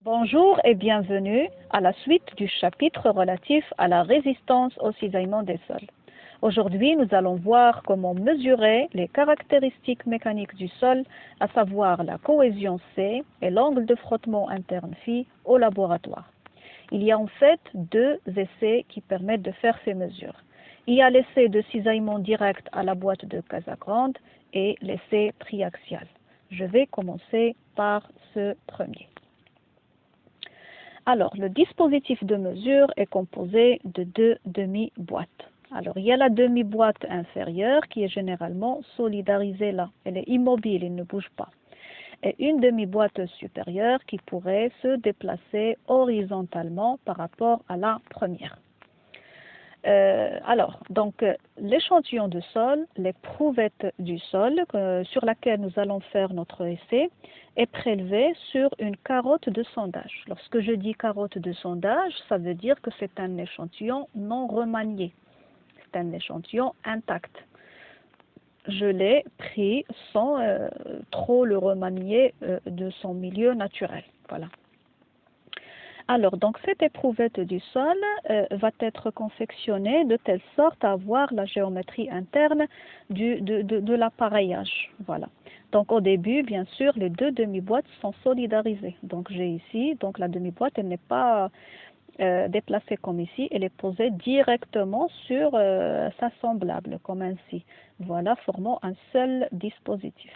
Bonjour et bienvenue à la suite du chapitre relatif à la résistance au cisaillement des sols. Aujourd'hui, nous allons voir comment mesurer les caractéristiques mécaniques du sol, à savoir la cohésion C et l'angle de frottement interne phi au laboratoire. Il y a en fait deux essais qui permettent de faire ces mesures. Il y a l'essai de cisaillement direct à la boîte de Casagrande et l'essai triaxial. Je vais commencer par ce premier. Alors, le dispositif de mesure est composé de deux demi-boîtes. Alors, il y a la demi-boîte inférieure qui est généralement solidarisée là. Elle est immobile, elle ne bouge pas. Et une demi-boîte supérieure qui pourrait se déplacer horizontalement par rapport à la première. L'échantillon de sol, l'éprouvette du sol sur laquelle nous allons faire notre essai est prélevé sur une carotte de sondage. Lorsque je dis carotte de sondage, ça veut dire que c'est un échantillon non remanié. C'est un échantillon intact. Je l'ai pris sans trop le remanier de son milieu naturel. Voilà. Alors, donc cette éprouvette du sol va être confectionnée de telle sorte à avoir la géométrie interne de l'appareillage. Voilà. Donc au début, bien sûr, les deux demi-boîtes sont solidarisées. Donc j'ai ici, donc la demi-boîte, elle n'est pas déplacée comme ici, elle est posée directement sur sa semblable, comme ainsi. Voilà, formant un seul dispositif.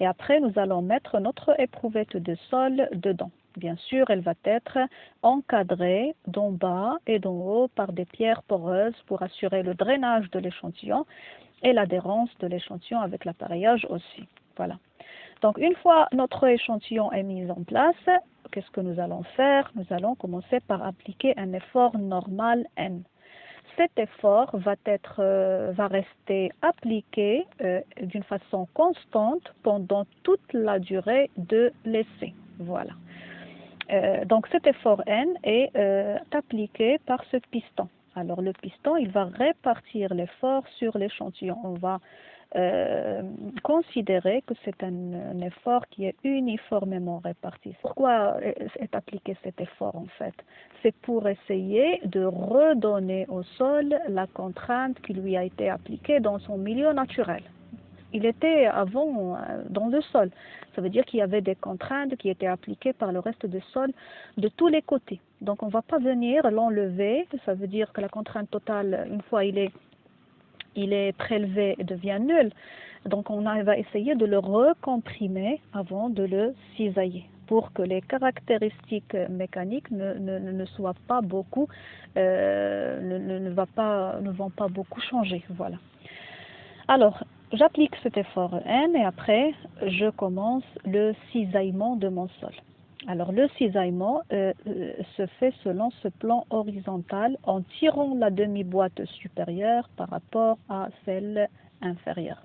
Et après, nous allons mettre notre éprouvette de sol dedans. Bien sûr, elle va être encadrée d'en bas et d'en haut par des pierres poreuses pour assurer le drainage de l'échantillon et l'adhérence de l'échantillon avec l'appareillage aussi. Voilà. Donc, une fois notre échantillon est mis en place, qu'est-ce que nous allons faire? Nous allons commencer par appliquer un effort normal N. Cet effort va rester appliqué d'une façon constante pendant toute la durée de l'essai. Voilà. Donc cet effort N est appliqué par ce piston. Alors le piston, il va répartir l'effort sur l'échantillon. On va considérer que c'est un effort qui est uniformément réparti. Pourquoi est appliqué cet effort en fait? C'est pour essayer de redonner au sol la contrainte qui lui a été appliquée dans son milieu naturel. Il était avant dans le sol. Ça veut dire qu'il y avait des contraintes qui étaient appliquées par le reste du sol de tous les côtés. Donc on ne va pas venir l'enlever. Ça veut dire que la contrainte totale, une fois il est prélevé, devient nulle. Donc on va essayer de le recomprimer avant de le cisailler pour que les caractéristiques mécaniques ne soient pas beaucoup, ne vont pas beaucoup changer. Voilà. Alors, j'applique cet effort N et après, je commence le cisaillement de mon sol. Alors, le cisaillement se fait selon ce plan horizontal en tirant la demi-boîte supérieure par rapport à celle inférieure.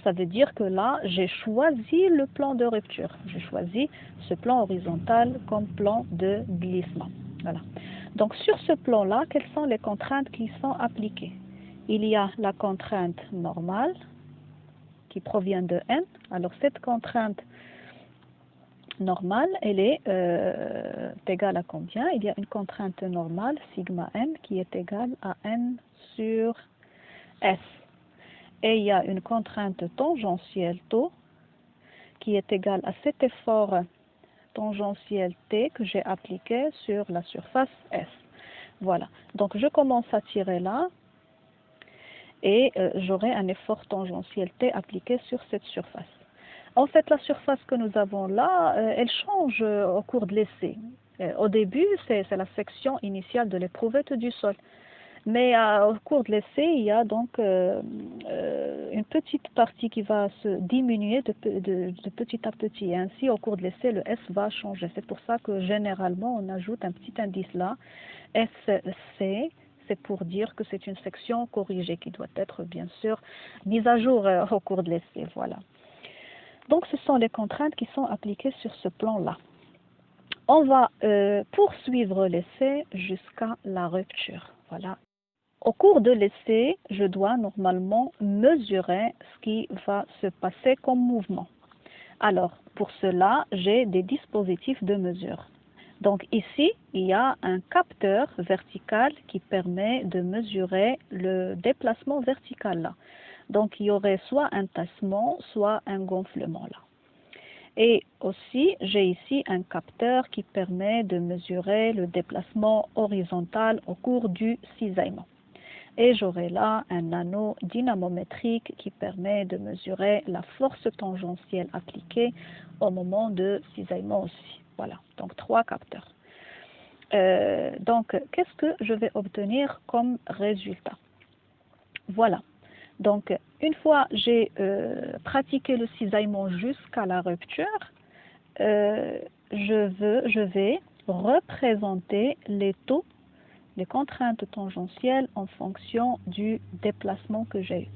Ça veut dire que là, j'ai choisi le plan de rupture. J'ai choisi ce plan horizontal comme plan de glissement. Voilà. Donc, sur ce plan-là, quelles sont les contraintes qui sont appliquées? Il y a la contrainte normale qui provient de N. Alors cette contrainte normale, elle est égale à combien? Il y a une contrainte normale, sigma N, qui est égale à N sur S. Et il y a une contrainte tangentielle tau qui est égale à cet effort tangentiel T que j'ai appliqué sur la surface S. Voilà. Donc je commence à tirer là. Et j'aurai un effort tangentiel T appliqué sur cette surface. En fait, la surface que nous avons là, elle change au cours de l'essai. Au début, c'est la section initiale de l'éprouvette du sol. Mais au cours de l'essai, il y a donc une petite partie qui va se diminuer de petit à petit. Et ainsi, au cours de l'essai, le S va changer. C'est pour ça que généralement, on ajoute un petit indice là, SC. C'est pour dire que c'est une section corrigée qui doit être bien sûr mise à jour au cours de l'essai. Voilà. Donc, ce sont les contraintes qui sont appliquées sur ce plan-là. On va poursuivre l'essai jusqu'à la rupture. Voilà. Au cours de l'essai, je dois normalement mesurer ce qui va se passer comme mouvement. Alors, pour cela, j'ai des dispositifs de mesure. Donc ici, il y a un capteur vertical qui permet de mesurer le déplacement vertical là. Donc il y aurait soit un tassement, soit un gonflement là. Et aussi, j'ai ici un capteur qui permet de mesurer le déplacement horizontal au cours du cisaillement. Et j'aurai là un anneau dynamométrique qui permet de mesurer la force tangentielle appliquée au moment de cisaillement aussi. Voilà, donc 3 capteurs. Donc, qu'est-ce que je vais obtenir comme résultat? Voilà. Donc, une fois j'ai pratiqué le cisaillement jusqu'à la rupture, je vais représenter les taux, les contraintes tangentielles en fonction du déplacement que j'ai eu.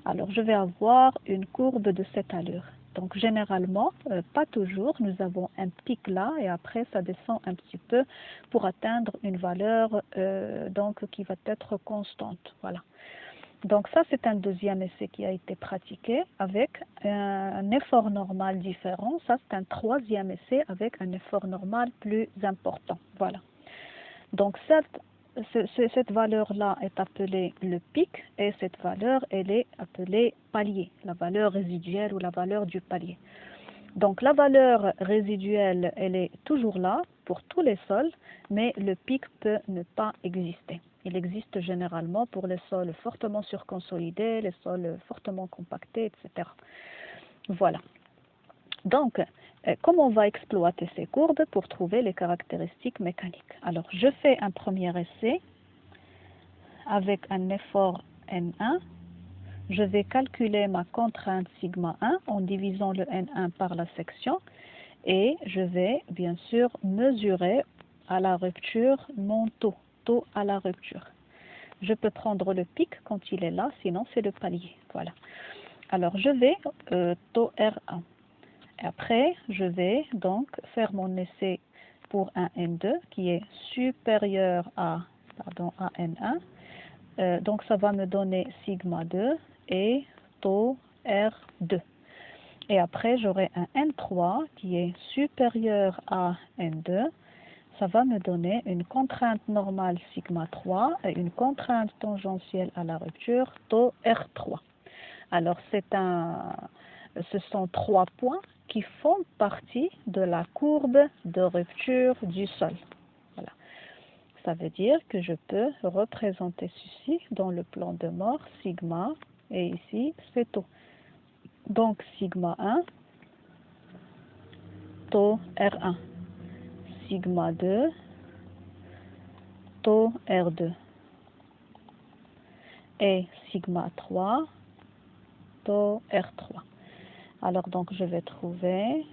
Alors, je vais avoir une courbe de cette allure. Donc, généralement, pas toujours, nous avons un pic là et après, ça descend un petit peu pour atteindre une valeur donc, qui va être constante. Voilà. Donc, ça, c'est un deuxième essai qui a été pratiqué avec un effort normal différent. Ça, c'est un troisième essai avec un effort normal plus important. Voilà. Donc, cette valeur-là est appelée le pic et cette valeur, elle est appelée palier, la valeur résiduelle ou la valeur du palier. Donc la valeur résiduelle, elle est toujours là pour tous les sols, mais le pic peut ne pas exister. Il existe généralement pour les sols fortement surconsolidés, les sols fortement compactés, etc. Voilà. Donc, comment on va exploiter ces courbes pour trouver les caractéristiques mécaniques? Alors, je fais un premier essai avec un effort N1. Je vais calculer ma contrainte sigma 1 en divisant le N1 par la section et je vais bien sûr mesurer à la rupture mon taux à la rupture. Je peux prendre le pic quand il est là, sinon c'est le palier. Voilà. Alors, je vais taux R1. Après, je vais donc faire mon essai pour un N2 qui est supérieur à N1. Donc, ça va me donner sigma 2 et taux R2. Et après, j'aurai un N3 qui est supérieur à N2. Ça va me donner une contrainte normale sigma 3 et une contrainte tangentielle à la rupture taux R3. Alors, ce sont 3 points qui font partie de la courbe de rupture du sol. Voilà. Ça veut dire que je peux représenter ceci dans le plan de mort, sigma, et ici, c'est taux. Donc, sigma 1, taux R1. Sigma 2, taux R2. Et sigma 3, taux R3. Alors, donc, je vais trouver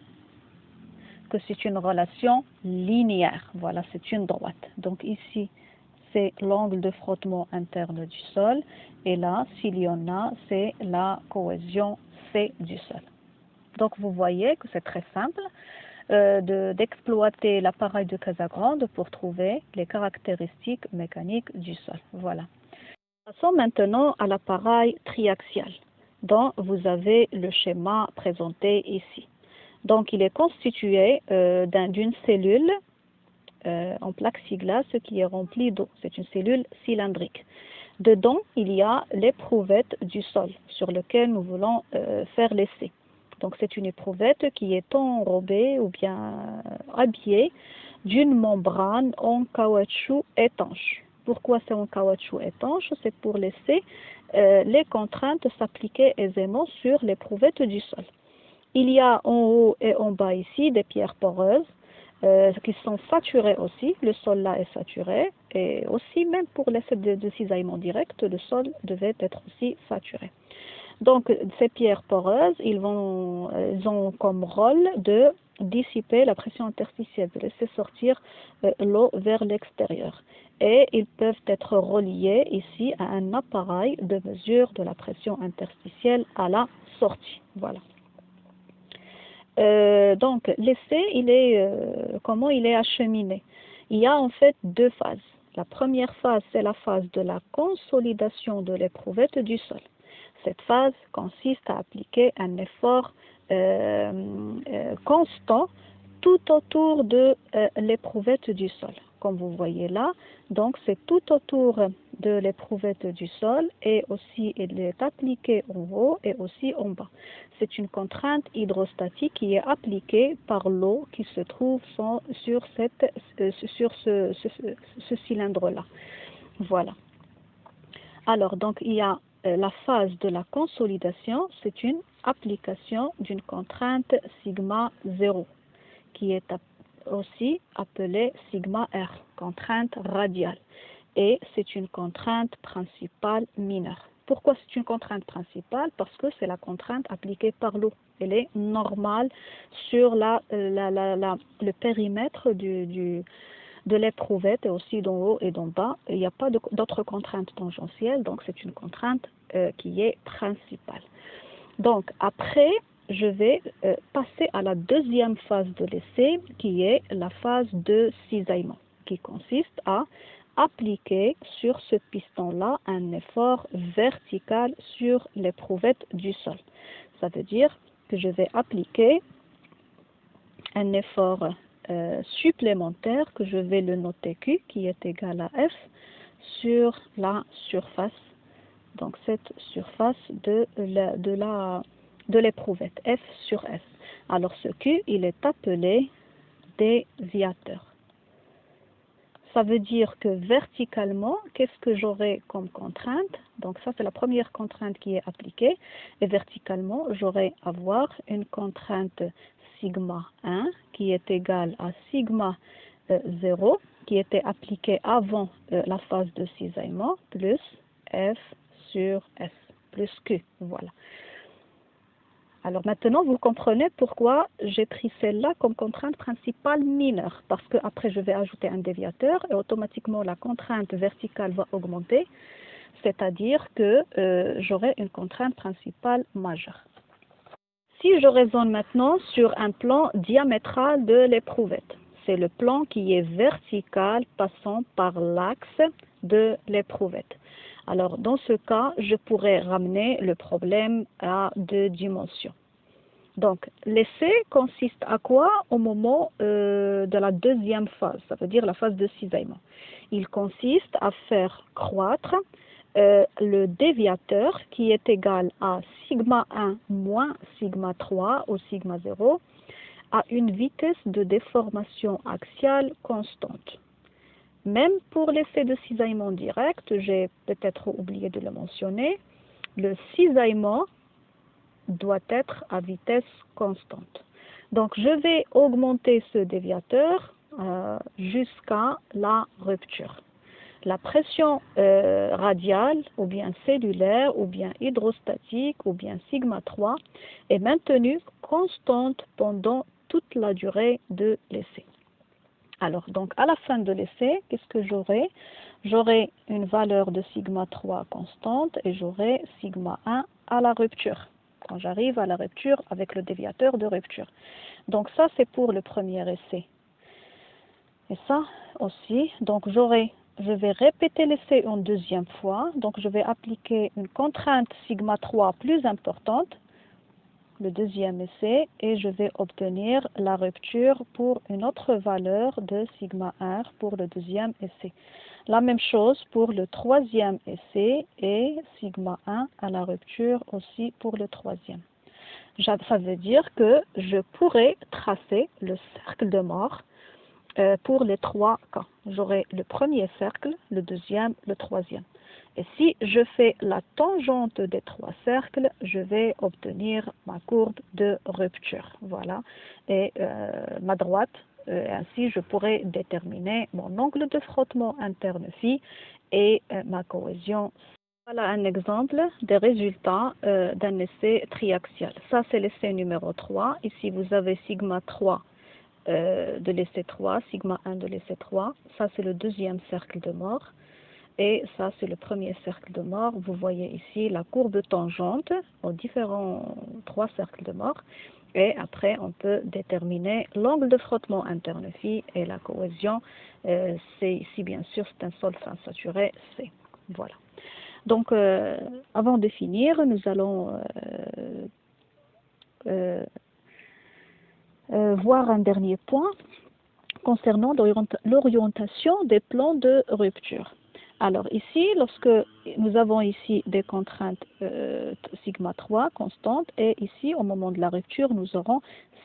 que c'est une relation linéaire. Voilà, c'est une droite. Donc, ici, c'est l'angle de frottement interne du sol. Et là, s'il y en a, c'est la cohésion C du sol. Donc, vous voyez que c'est très simple d'exploiter l'appareil de Casagrande pour trouver les caractéristiques mécaniques du sol. Voilà. Passons maintenant à l'appareil triaxial, dont vous avez le schéma présenté ici. Donc, il est constitué d'une cellule en plexiglas qui est remplie d'eau. C'est une cellule cylindrique. Dedans, il y a l'éprouvette du sol sur lequel nous voulons faire l'essai. Donc, c'est une éprouvette qui est enrobée ou bien habillée d'une membrane en caoutchouc étanche. Pourquoi c'est en caoutchouc étanche? C'est pour laisser les contraintes s'appliquer aisément sur l'éprouvette du sol. Il y a en haut et en bas ici des pierres poreuses qui sont saturés aussi. Le sol là est saturé. Et aussi, même pour l'essai de cisaillement direct, le sol devait être aussi saturé. Donc, ces pierres poreuses, ils ont comme rôle de dissiper la pression interstitielle, de laisser sortir l'eau vers l'extérieur. Et ils peuvent être reliés ici à un appareil de mesure de la pression interstitielle à la sortie. Voilà. Donc, l'essai, comment il est acheminé? Il y a en fait deux phases. La première phase, c'est la phase de la consolidation de l'éprouvette du sol. Cette phase consiste à appliquer un effort constant tout autour de l'éprouvette du sol. Comme vous voyez là, donc c'est tout autour de l'éprouvette du sol et aussi il est appliqué en haut et aussi en bas. C'est une contrainte hydrostatique qui est appliquée par l'eau qui se trouve sur ce cylindre-là. Voilà. Alors, donc, il y a la phase de la consolidation, c'est une application d'une contrainte sigma 0, qui est aussi appelée sigma R, contrainte radiale. Et c'est une contrainte principale mineure. Pourquoi c'est une contrainte principale? Parce que c'est la contrainte appliquée par l'eau. Elle est normale sur le périmètre de l'éprouvette et aussi d'en haut et d'en bas. Il n'y a pas d'autres contraintes tangentielles, donc c'est une contrainte qui est principale. Donc après, je vais passer à la deuxième phase de l'essai, qui est la phase de cisaillement, qui consiste à appliquer sur ce piston-là un effort vertical sur l'éprouvette du sol. Ça veut dire que je vais appliquer un effort supplémentaire que je vais le noter Q, qui est égal à F, sur la surface. Donc cette surface de l'éprouvette, F sur S. Alors ce Q, il est appelé déviateur. Ça veut dire que verticalement, qu'est-ce que j'aurai comme contrainte? Donc ça, c'est la première contrainte qui est appliquée. Et verticalement, j'aurai avoir une contrainte sigma 1 qui est égale à sigma 0 qui était appliquée avant la phase de cisaillement plus F sur S plus Q. Voilà. Alors maintenant, vous comprenez pourquoi j'ai pris celle-là comme contrainte principale mineure. Parce qu'après, je vais ajouter un déviateur et automatiquement, la contrainte verticale va augmenter. C'est-à-dire que j'aurai une contrainte principale majeure. Si je raisonne maintenant sur un plan diamétral de l'éprouvette, c'est le plan qui est vertical passant par l'axe de l'éprouvette. Alors, dans ce cas, je pourrais ramener le problème à deux dimensions. Donc, l'essai consiste à quoi au moment de la deuxième phase, ça veut dire la phase de cisaillement? Il consiste à faire croître le déviateur qui est égal à sigma 1 moins sigma 3 ou sigma 0 à une vitesse de déformation axiale constante. Même pour l'essai de cisaillement direct, j'ai peut-être oublié de le mentionner, le cisaillement doit être à vitesse constante. Donc, je vais augmenter ce déviateur jusqu'à la rupture. La pression radiale, ou bien cellulaire, ou bien hydrostatique, ou bien sigma 3 est maintenue constante pendant toute la durée de l'essai. Alors, donc, à la fin de l'essai, qu'est-ce que j'aurai? J'aurai une valeur de sigma 3 constante et j'aurai sigma 1 à la rupture, quand j'arrive à la rupture avec le déviateur de rupture. Donc, ça, c'est pour le premier essai. Et ça aussi, donc, je vais répéter l'essai une deuxième fois. Donc, je vais appliquer une contrainte sigma 3 plus importante, le deuxième essai, et je vais obtenir la rupture pour une autre valeur de sigma R pour le deuxième essai. La même chose pour le troisième essai et sigma 1 à la rupture aussi pour le troisième. Ça veut dire que je pourrais tracer le cercle de mort pour les trois cas. J'aurai le premier cercle, le deuxième, le troisième. Et si je fais la tangente des trois cercles, je vais obtenir ma courbe de rupture. Voilà. Et ma droite Ainsi, je pourrai déterminer mon angle de frottement interne phi et ma cohésion. Voilà un exemple des résultats d'un essai triaxial. Ça, c'est l'essai numéro 3. Ici, vous avez sigma 3 de l'essai 3, sigma 1 de l'essai 3. Ça, c'est le deuxième cercle de mort. Et ça, c'est le premier cercle de mort. Vous voyez ici la courbe tangente aux différents 3 cercles de mort. Et après, on peut déterminer l'angle de frottement interne phi et la cohésion. C'est ici, bien sûr, c'est un sol fin saturé C. Voilà. Donc, avant de finir, nous allons voir un dernier point concernant l'orientation des plans de rupture. Alors ici, lorsque nous avons ici des contraintes sigma 3 constantes, et ici, au moment de la rupture, nous aurons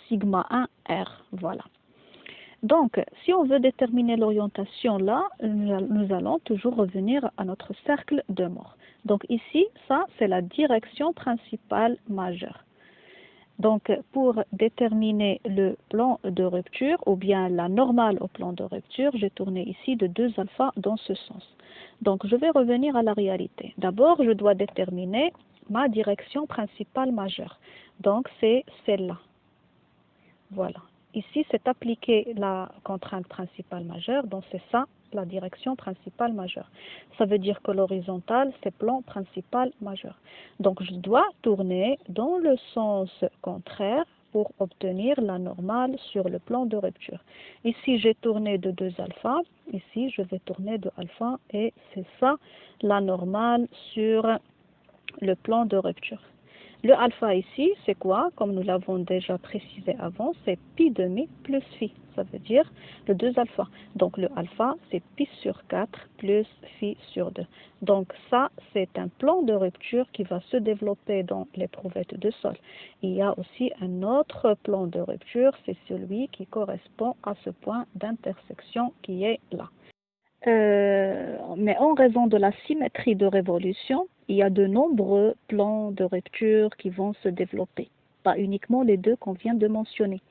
sigma 1 R. Voilà. Donc, si on veut déterminer l'orientation là, nous allons toujours revenir à notre cercle de mort. Donc ici, ça, c'est la direction principale majeure. Donc, pour déterminer le plan de rupture, ou bien la normale au plan de rupture, j'ai tourné ici de 2 alpha dans ce sens. Donc, je vais revenir à la réalité. D'abord, je dois déterminer ma direction principale majeure. Donc, c'est celle-là. Voilà. Ici, c'est appliquer la contrainte principale majeure, donc c'est ça, la direction principale majeure. Ça veut dire que l'horizontale, c'est plan principal majeur. Donc, je dois tourner dans le sens contraire pour obtenir la normale sur le plan de rupture. Ici, j'ai tourné de 2 alpha. Ici, je vais tourner de alpha et c'est ça, la normale sur le plan de rupture. Le alpha ici, c'est quoi? Comme nous l'avons déjà précisé avant, c'est pi demi plus phi. Ça veut dire le 2 alpha. Donc le alpha, c'est pi sur 4 plus phi sur 2. Donc ça, c'est un plan de rupture qui va se développer dans l'éprouvette de sol. Il y a aussi un autre plan de rupture, c'est celui qui correspond à ce point d'intersection qui est là. Mais en raison de la symétrie de révolution, il y a de nombreux plans de rupture qui vont se développer, pas uniquement les deux qu'on vient de mentionner,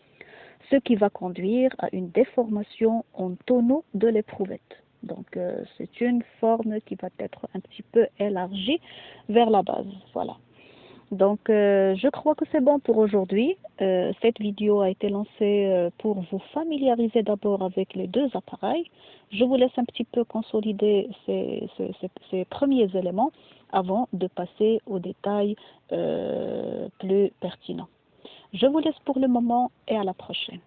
ce qui va conduire à une déformation en tonneau de l'éprouvette. Donc, c'est une forme qui va être un petit peu élargie vers la base. Voilà. Donc, je crois que c'est bon pour aujourd'hui. Cette vidéo a été lancée pour vous familiariser d'abord avec les deux appareils. Je vous laisse un petit peu consolider ces premiers éléments avant de passer aux détails plus pertinents. Je vous laisse pour le moment et à la prochaine.